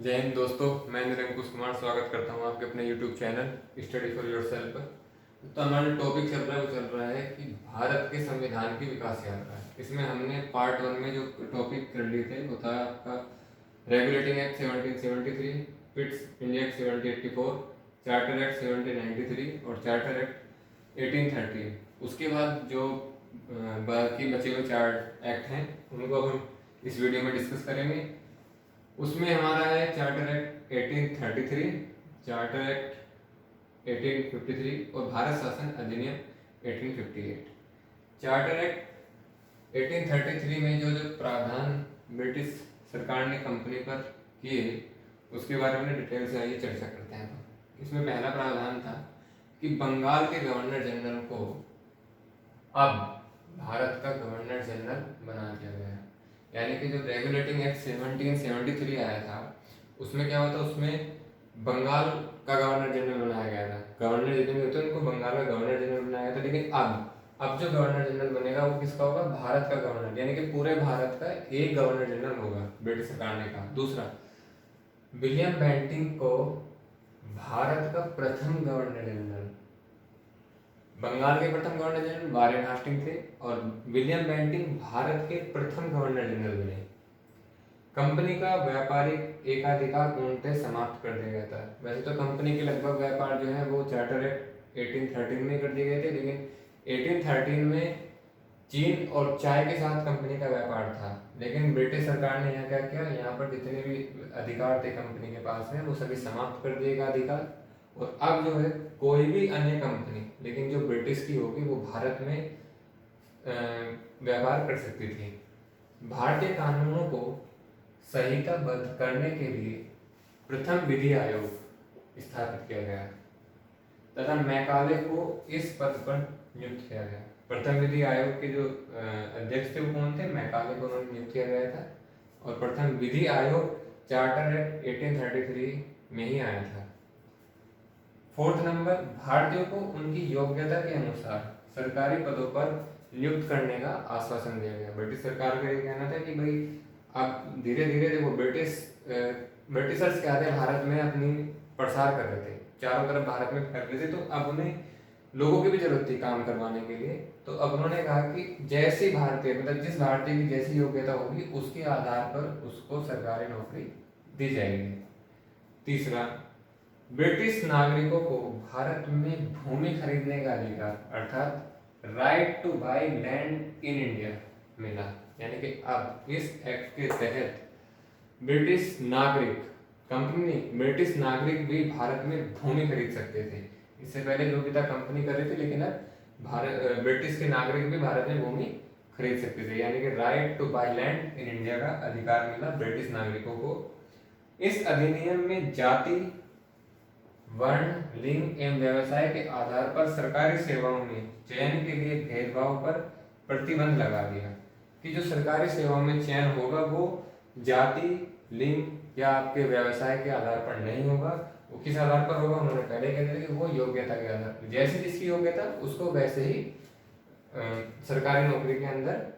जय हिंद दोस्तों, मैं निरंकुश कुमार स्वागत करता हूं आपके अपने YouTube channel study for yourself पर। तो हमारा जो टॉपिक चल रहा है वो चल रहा है कि भारत के संविधान की विकास यात्रा। इसमें हमने पार्ट 1 में जो टॉपिक कर लिए थे वो था आपका regulating act 1773, Pitt's India act 1784, charter act 1793 और चार्टर एक्ट 1830। उसके बाद जो बाकी बचे हुए 4 एक्ट हैं उनको अब हम इस वीडियो में डिस्कस करेंगे। उसमें हमारा है चार्टर एक्ट 1833, चार्टर एक्ट 1853 और भारत शासन अधिनियम 1858। चार्टर एक्ट 1833 में जो जो प्रावधान ब्रिटिश सरकार ने कंपनी पर किए उसके बारे में डिटेल से आइए चर्चा करते हैं। इसमें पहला प्रावधान था कि बंगाल के गवर्नर जनरल को अब भारत का गवर्नर जनरल बना दिया गया। यानी कि जो रेगुलेटिंग एक्ट 1773 आया था उसमें क्या हुआ था, उसमें बंगाल का गवर्नर जनरल बनाया गया था। गवर्नर जितने होते हैं उनको बंगाल का गवर्नर जनरल बनाया गया था। लेकिन अब जो गवर्नर जनरल बनेगा वो किसका होगा? भारत का गवर्नर, यानी कि पूरे भारत का एक गवर्नर जनरल होगा, ब्रिटिश सरकार ने कहा। दूसरा, विलियम बेंटिंक को भारत का प्रथम गवर्नर जनरल, बंगाल के प्रथम गवर्नर जनरल वारेन हास्टिंग थे और विलियम बेंटिंक भारत के प्रथम गवर्नर जनरल बने। कंपनी का व्यापारिक एकाधिकार पूर्णतः समाप्त कर दिया गया था। वैसे तो कंपनी के लगभग व्यापार जो है वो चार्टर एक्ट 1813 में कर दिए गए थे, लेकिन 1813 में चीन और चाय के साथ कंपनी का व्यापार था। लेकिन ब्रिटिश सरकार ने यहाँ क्या किया, यहाँ पर जितने भी अधिकार थे कंपनी के पास में वो सभी समाप्त कर दिए गए अधिकार। और अब जो है कोई भी अन्य कंपनी, लेकिन जो ब्रिटिश की होगी, वो भारत में व्यापार कर सकती थी। भारतीय कानूनों को संहिताबद्ध करने के लिए प्रथम विधि आयोग स्थापित किया गया तथा मैकाले को इस पद पर नियुक्त किया गया। प्रथम विधि आयोग के जो अध्यक्ष थे वो कौन थे? मैकाले को उन्होंने नियुक्त किया गया था। और प्रथम विधि आयोग चार्टर एक्ट 1833 में ही आया था। फोर्थ नंबर, भारतीयों को उनकी योग्यता के अनुसार सरकारी पदों पर नियुक्त करने का आश्वासन दिया गया। ब्रिटिश सरकार का ये कहना था कि भाई अब धीरे धीरे देखो ब्रिटिशर्स क्या थे, भारत में अपनी प्रसार कर रहे थे, चारों तरफ भारत में फैल रहे थे, तो अब उन्हें लोगों की भी जरूरत थी काम करवाने के लिए। तो अब उन्होंने कहा कि जैसी भारतीय मतलब जिस भारतीय की जैसी योग्यता होगी उसके आधार पर उसको सरकारी नौकरी दी जाएगी। तीसरा, ब्रिटिश नागरिकों को भारत में भूमि खरीदने का अधिकार अर्थात right to buy land in India मिला। यानी कि अब इस एक्ट के तहत ब्रिटिश नागरिक भी भारत में भूमि खरीद सकते थे। इससे पहले योग्यता कंपनी कर रही थी, लेकिन अब ब्रिटिश के नागरिक भी भारत में भूमि खरीद सकते थे। यानी कि right to buy land in India का अधिकार मिला ब्रिटिश नागरिकों को। इस अधिनियम में जाति, वर्ण, लिंग एवं व्यवसाय के आधार पर सरकारी सेवाओं में चयन के लिए भेदभाव पर प्रतिबंध लगा दिया कि जो सरकारी सेवाओं में चयन होगा वो जाति, लिंग या आपके व्यवसाय के आधार पर नहीं होगा। वो किस आधार पर होगा? उन्होंने पहले कह दिया कि वो योग्यता के आधार पर, जैसी जिसकी योग्यता उसको वैसे ही सरकारी नौकरी के अंदर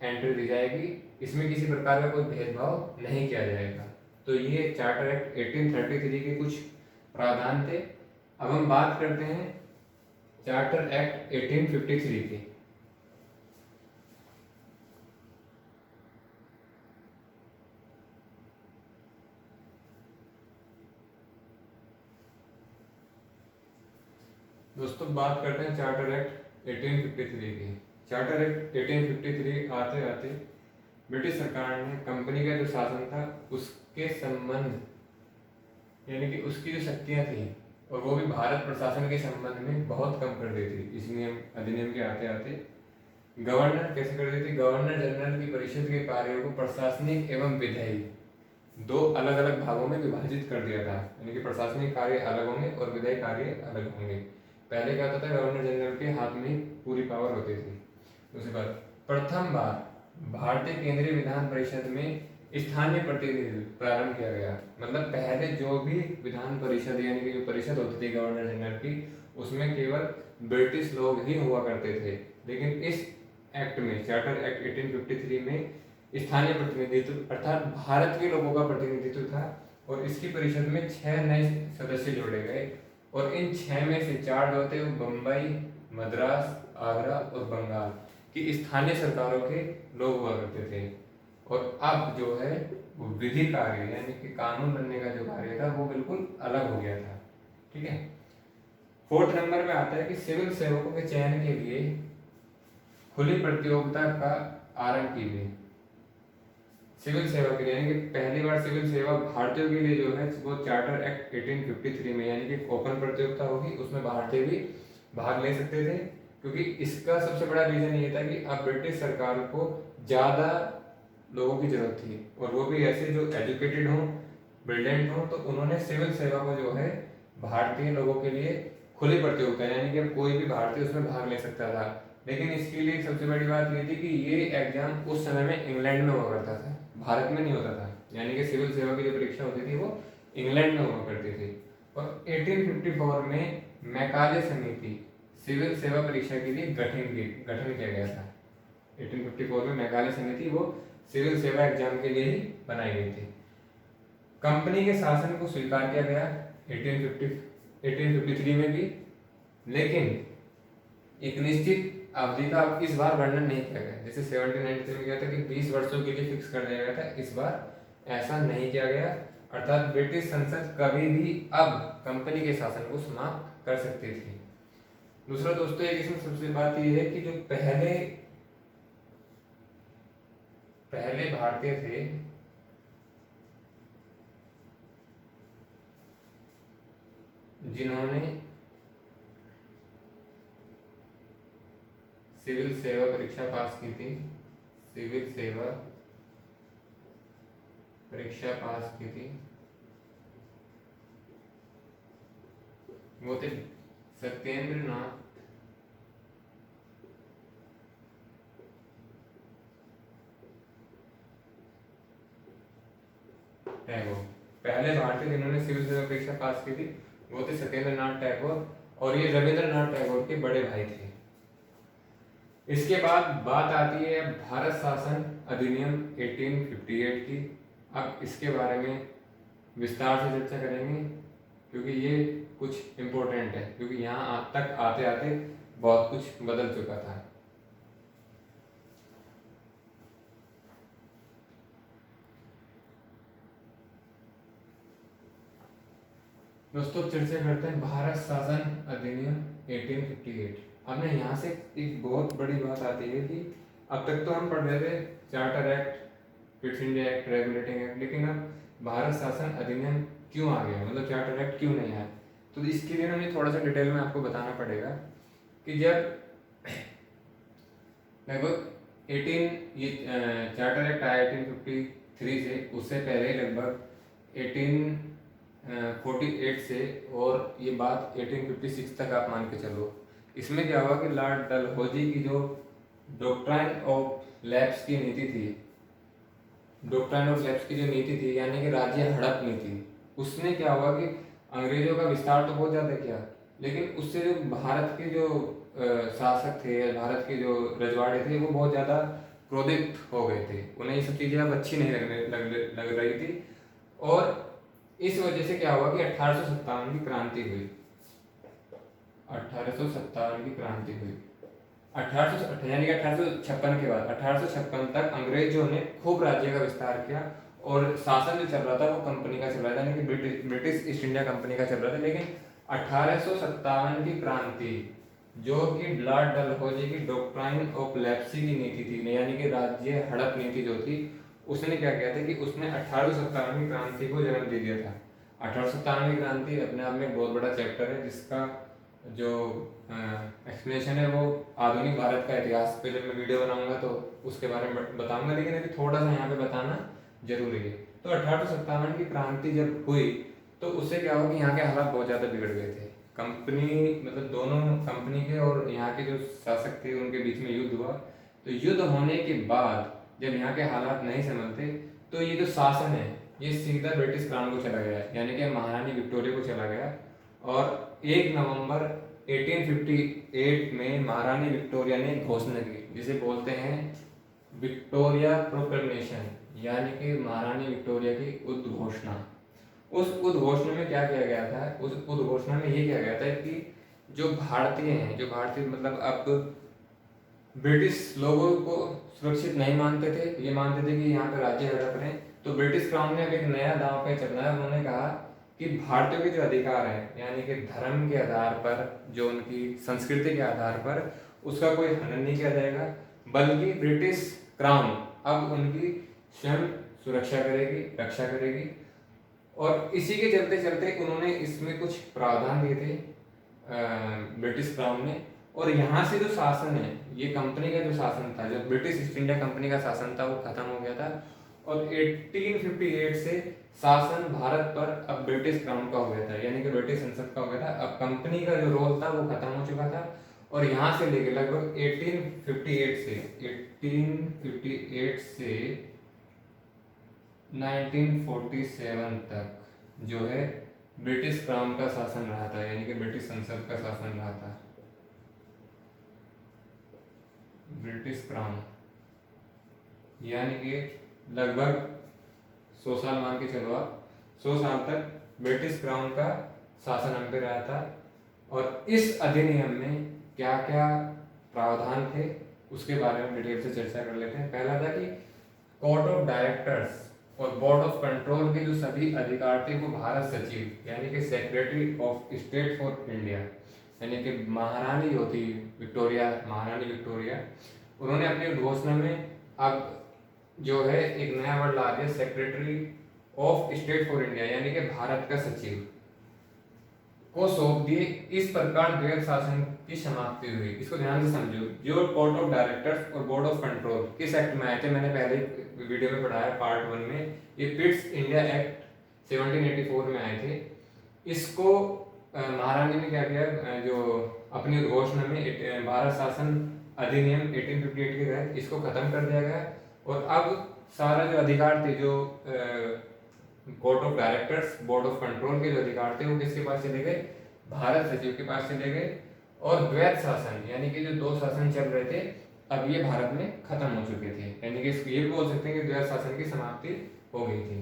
एंट्री दी जाएगी। इसमें किसी प्रकार का कोई भेदभाव नहीं किया जाएगा। तो ये चार्टर एक्ट 1833 के कुछ प्रावधान थे। अब हम बात करते हैं चार्टर एक्ट 1853 की। दोस्तों बात करते हैं चार्टर एक्ट 1853 की। चार्टर एक्ट 1853 आते आते ब्रिटिश सरकार ने कंपनी का जो शासन था उसके संबंध यानी कि उसकी जो शक्तियां थी और वो भी भारत प्रशासन के संबंध में बहुत कम कर दी थी। इस अधिनियम के आते आते गवर्नर कैसे कर दी थी? गवर्नर जनरल की परिषद के कार्यों को प्रशासनिक एवं विधायी दो अलग अलग भागों में विभाजित कर दिया था। यानी कि प्रशासनिक कार्य अलग होंगे और विधायी कार्य अलग होंगे। पहले क्या होता था, गवर्नर जनरल के हाथ में पूरी पावर होती थी। दूसरी बात, प्रथम बार भारतीय केंद्रीय विधान परिषद में स्थानीय प्रतिनिधि प्रारंभ किया गया। मतलब पहले जो भी विधान परिषद यानी कि जो परिषद होती थी गवर्नर जनरल की, उसमें केवल ब्रिटिश लोग ही हुआ करते थे। लेकिन इस एक्ट में, चार्टर एक्ट 1853 में स्थानीय प्रतिनिधित्व अर्थात भारत के लोगों का प्रतिनिधित्व था और इसकी परिषद में 6 नए सदस्य जोड़े गए और इन 6 में से 4 जो थे वो बम्बई, मद्रास, आगरा और बंगाल की स्थानीय सरकारों के लोग हुआ करते थे। और अब जो है वो विधि कार्य यानी कि कानून बनने का जो कार्य था वो बिल्कुल अलग हो गया था। ठीक है। 4th नंबर में आता है कि सिविल सेवकों के चयन के लिए खुली प्रतियोगिता का आरंभ की गई। सिविल सेवा के लिए यानी कि पहली बार सिविल सेवा भारतीयों के लिए जो है वो चार्टर एक्ट 1853 में यानी कि ओपन प्रतियोगिता होगी, उसमें भारतीय भी भाग ले सकते थे। क्योंकि इसका सबसे बड़ा रीजन ये था कि अब ब्रिटिश सरकार को ज़्यादा लोगों की जरूरत थी और वो भी ऐसे जो एजुकेटेड हों, ब्रिलियंट हों, तो उन्होंने सिविल सेवा को जो है भारतीय लोगों के लिए खुली प्रतियोगिता यानी कि अब कोई भी भारतीय उसमें भाग ले सकता था। लेकिन इसके लिए सबसे बड़ी बात ये थी कि ये एग्जाम उस समय में इंग्लैंड में हुआ करता था, भारत में नहीं होता था। यानी कि सिविल सेवा की जो परीक्षा होती थी वो इंग्लैंड में हुआ करती थी। और 1854 में मैकाले समिति सिविल सेवा परीक्षा के लिए गठन किया गया था। 1854 में मैकाले समिति वो सिविल सेवा एग्जाम के लिए ही बनाई गई थी। कंपनी के शासन को स्वीकार किया गया 1853 में भी, लेकिन एक निश्चित अवधि का इस बार वर्णन नहीं किया गया। जैसे 1793 में किया था कि 20 वर्षों के लिए फिक्स कर दिया गया था, इस बार ऐसा नहीं किया गया। अर्थात ब्रिटिश संसद कभी भी अब कंपनी के शासन को समाप्त कर सकती थी। दूसरा दोस्तों एक इसमें सबसे बात यह है कि जो पहले भारतीय थे जिन्होंने सिविल सेवा परीक्षा पास की थी, सिविल सेवा परीक्षा पास की थी, वो थे सत्येंद्र नाथ टैगोर। पहले भारतीय जिन्होंने सिविल सेवा परीक्षा पास की थी वो थे सत्येंद्र नाथ टैगोर और ये रविंद्रनाथ टैगोर के बड़े भाई थे। इसके बाद बात आती है भारत शासन अधिनियम 1858 की। अब इसके बारे में विस्तार से चर्चा करेंगे क्योंकि ये कुछ इम्पोर्टेंट है, क्योंकि यहाँ तक आते आते बहुत कुछ बदल चुका था। दोस्तों चर्चा करते हैं भारत शासन अधिनियम 1858। अब ना यहाँ से एक बहुत बड़ी बात आती है कि अब तक तो हम पढ़ रहे थे charter act, fits India act, regulating act, लेकिन अब भारत शासन अधिनियम क्यों आ गया, मतलब चार्टर एक्ट क्यों नहीं आया। तो इसके लिए हमें थोड़ा सा डिटेल में आपको बताना पड़ेगा कि जब लगभग 18 ये चार्टर एक्ट आया 1853 से, उससे पहले लगभग 1848 से, और ये बात 1856 तक आप मान के चलो। इसमें क्या हुआ कि लॉर्ड डलहौजी की जो डॉक्ट्राइन ऑफ लैप्स की नीति थी, डॉक्ट्राइन ऑफ लैप्स की जो नीति थी यानी कि राज्य हड़प नीति, उसने क्या हुआ कि अंग्रेजों का विस्तार तो बहुत ज़्यादा किया, लेकिन उससे जो भारत के जो शासक थे, भारत के जो रजवाड़े थे, वो बहुत ज़्यादा क्रोधित हो गए थे। उन्हें ये सब चीज़ें अब अच्छी नहीं लग रही थी और इस वजह से क्या हुआ कि 1857 की क्रांति हुई। 1857 की क्रांति हुई। 1856 यानी कि 1856 के बाद 1856 तक अंग्रेजों ने खूब राज्य का विस्तार किया और शासन जो चल रहा था वो कंपनी का चल रहा था, यानी कि ब्रिटिश ईस्ट इंडिया कंपनी का चल रहा था। लेकिन 1857 की क्रांति जो कि लॉर्ड डलहौजी की डॉक्ट्राइन ऑफ लेप्सी की नीति थी, यानी कि राज्य हड़प नीति जो थी, उसने क्या किया था कि उसने 1857 की क्रांति को जन्म दे दिया था। 1857 की क्रांति अपने आप में बहुत बड़ा चैप्टर है जिसका जो एक्सप्लेनेशन है वो आधुनिक भारत का इतिहास पे जब मैं वीडियो बनाऊंगा तो उसके बारे में बताऊंगा, लेकिन अभी थोड़ा सा यहाँ पे बताना जरूरी है। तो 1857 की क्रांति जब हुई तो उससे क्या हुआ कि यहाँ के हालात बहुत ज़्यादा बिगड़ गए थे। कंपनी मतलब दोनों कंपनी के और यहाँ के जो शासक थे उनके बीच में युद्ध हुआ। तो युद्ध होने के बाद जब यहाँ के हालात नहीं संभलते तो ये जो शासन है ये सीधा ब्रिटिश क्राउन को चला गया, यानी कि महारानी विक्टोरिया को चला गया। और 1 नवंबर 1858 में महारानी विक्टोरिया ने घोषणा की जिसे बोलते हैं विक्टोरिया प्रोक्लेमेशन, यानी कि महारानी विक्टोरिया की उद्घोषणा। उस उद्घोषणा में क्या किया गया था, उस उद्घोषणा में ये किया गया था कि जो भारतीय हैं, जो भारतीय मतलब अब ब्रिटिश लोगों को सुरक्षित नहीं मानते थे, ये मानते थे कि यहाँ पे राज्य हड़प रहे हैं, तो ब्रिटिश क्राउन ने अब एक नया दांव पे चलना है। उन्होंने कहा कि भारतीयों के जो अधिकार है, यानी कि धर्म के आधार पर, जो उनकी संस्कृति के आधार पर, उसका कोई हनन नहीं किया जाएगा, बल्कि ब्रिटिश क्राउन अब उनकी स्वयं सुरक्षा करेगी, रक्षा करेगी। और इसी के चलते चलते उन्होंने इसमें कुछ प्रावधान दिए थे ब्रिटिश क्राउन ने। और यहाँ से जो शासन है, ये कंपनी का जो शासन था, जो ब्रिटिश ईस्ट इंडिया कंपनी का शासन था, वो खत्म हो गया था। और 1858 से शासन भारत पर अब ब्रिटिश क्राउन का हो गया था, यानी कि ब्रिटिश संसद का हो गया था। अब कंपनी का जो रोल था वो खत्म हो चुका था। और यहाँ से लेकर लगभग 1858 से 1947 तक जो है ब्रिटिश क्राउन का शासन रहा था, यानी कि ब्रिटिश संसद का शासन रहा था। ब्रिटिश क्राउन यानी कि लगभग 100 साल मान के चलो आप, 100 साल तक ब्रिटिश क्राउन का शासन हम पे रहा था। और इस अधिनियम में क्या क्या प्रावधान थे उसके बारे में डिटेल से चर्चा कर लेते हैं। पहला था कि कोर्ट ऑफ डायरेक्टर्स और बोर्ड ऑफ कंट्रोल के जो सभी अधिकार थे वो भारत सचिव, यानी कि secretary of state for India, यानी कि महारानी होती विक्टोरिया, महारानी विक्टोरिया, उन्होंने अपनी घोषणा में अब जो है एक नया वर्ड ला दिया, secretary of state for India, यानी कि भारत का सचिव को सौंप दिए। इस प्रकार द्वैत शासन की समाप्ति हुई। इसको ध्यान से समझो। जो कोर्ट ऑफ डायरेक्टर्स और बोर्ड ऑफ कंट्रोल किस एक्ट में आए थे, मैंने पहले वीडियो में पढ़ाया पार्ट 1 में, ये पिट्स इंडिया एक्ट 1784 में आए थे। इसको महारानी ने क्या किया, जो अपनी घोषणा में भारत शासन अधिनियम 1858 के तहत इसको खत्म कर दिया गया। और अब सारा जो अधिकार थे, जो court of directors, board of control के जो अधिकार थे, वो किसके पास चले गए, भारत सचिव के पास चले गए। और द्वैत शासन यानी कि जो दो शासन चल रहे थे, अब ये भारत में खत्म हो चुके थे, यानी कि ये भी बोल सकते हैं कि द्वैत शासन की समाप्ति हो गई थी।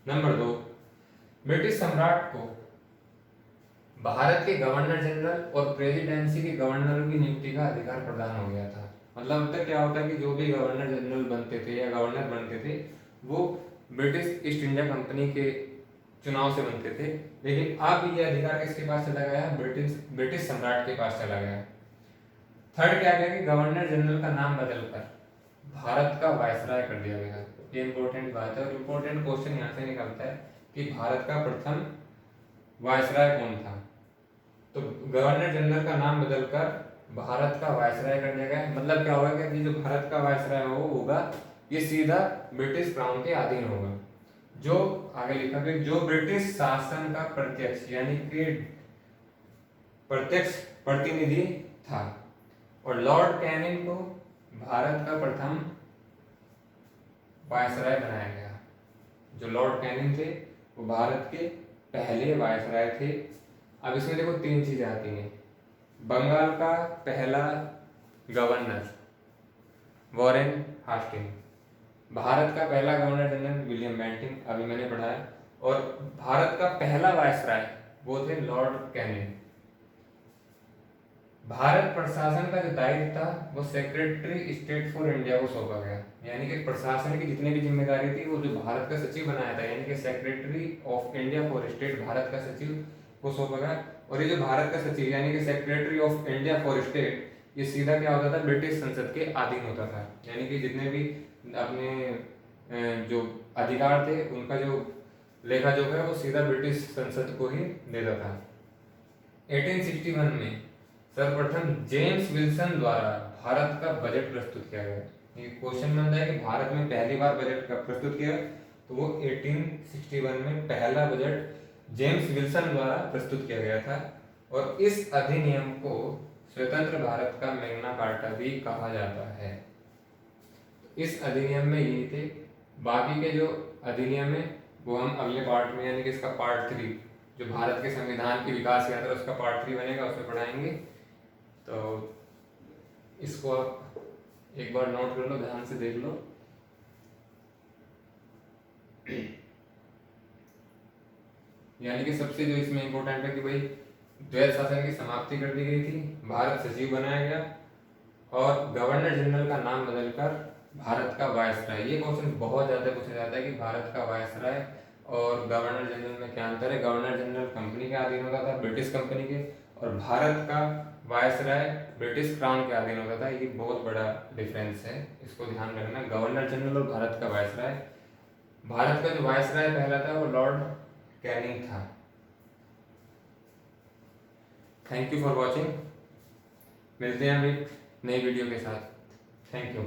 नंबर 2, ब्रिटिश सम्राट को भारत के गवर्नर जनरल और प्रेसिडेंसी के गवर्नरों की नियुक्ति का अधिकार प्रदान हो गया था। मतलब अब तक क्या होता है कि जो भी गवर्नर जनरल बनते थे या गवर्नर बनते थे, वो ब्रिटिश ईस्ट इंडिया कंपनी के चुनाव से बनते थे। लेकिन अब ये अधिकार किसके पास चला गया, ब्रिटिश सम्राट के पास चला गया। थर्ड क्या गया कि गवर्नर जनरल का नाम बदलकर भारत का वायसराय कर दिया गया। ये इंपॉर्टेंट बात है और इंपॉर्टेंट क्वेश्चन यहाँ से निकलता है कि भारत का प्रथम वायसराय कौन था। तो गवर्नर जनरल का नाम बदलकर भारत का वायसराय कर दिया गया। मतलब क्या होगा कि जो भारत का वायसराय होगा ये सीधा ब्रिटिश क्राउन के अधीन होगा। जो आगे लिखा कि जो ब्रिटिश शासन का प्रत्यक्ष यानी कि प्रत्यक्ष प्रतिनिधि था। और लॉर्ड कैनिंग को भारत का प्रथम वायसराय बनाया गया। जो लॉर्ड कैनिंग थे वो भारत के पहले वायसराय थे। अब इसमें देखो 3 चीजें आती हैं। बंगाल का पहला गवर्नर वॉरेन हास्टिंग, भारत का पहला गवर्नर जनरल विलियम बेंटिंग, अभी मैंने पढ़ाया, और भारत का पहला वायसराय वो थे लॉर्ड कैनिंग। भारत प्रशासन का जो दायित्व था वो सेक्रेटरी स्टेट फॉर इंडिया को सौंपा गया। यानी कि प्रशासन की जितनी भी जिम्मेदारी थी वो जो भारत का सचिव बनाया था, यानी कि secretary of India for state, Bharat का सचिव को सौंपा गया। और ये जो भारत का सचिव यानी कि secretary of India for state, ये सीधा क्या होता था, ब्रिटिश संसद के अधीन होता था। यानी कि जितने भी अपने जो अधिकार थे उनका जो लेखा जोखा है वो सीधा ब्रिटिश संसद को ही देता था। 1861 में सर्वप्रथम जेम्स विल्सन द्वारा भारत का बजट प्रस्तुत किया गया। ये क्वेश्चन बनता है कि भारत में पहली बार बजट कब प्रस्तुत किया, तो वो 1861 में पहला बजट जेम्स विल्सन द्वारा प्रस्तुत किया गया था। और इस अधिनियम को स्वतंत्र भारत का मैग्ना कार्टा भी कहा जाता है। इस अधिनियम में यही थे। बाकी के जो अधिनियम है वो हम अगले पार्ट में, यानी कि इसका पार्ट 3 जो भारत के संविधान की विकास यात्रा उसका पार्ट 3 बनेगा, उसमें पढ़ाएंगे। तो इसको आप एक बार नोट कर लो, ध्यान से देख लो। यानी कि सबसे जो इसमें इम्पोर्टेंट है कि भाई द्वैध शासन की समाप्ति कर दी गई थी, भारत सचिव बनाया गया और गवर्नर जनरल का नाम बदलकर भारत का वायसराय। ये क्वेश्चन बहुत ज़्यादा पूछा जाता है कि भारत का वायसराय और गवर्नर जनरल में क्या अंतर है। गवर्नर जनरल कंपनी के अधीन होता था, ब्रिटिश कंपनी के, और भारत का वायसराय ब्रिटिश क्राउन के अधीन होता था। ये बहुत बड़ा डिफरेंस है, इसको ध्यान रखना। गवर्नर जनरल और भारत का वायसराय। भारत का जो वायसराय पहला था वो लॉर्ड कैनिंग था। Thank you for watching. मिलते हैं अभी नई वीडियो के साथ। Thank you.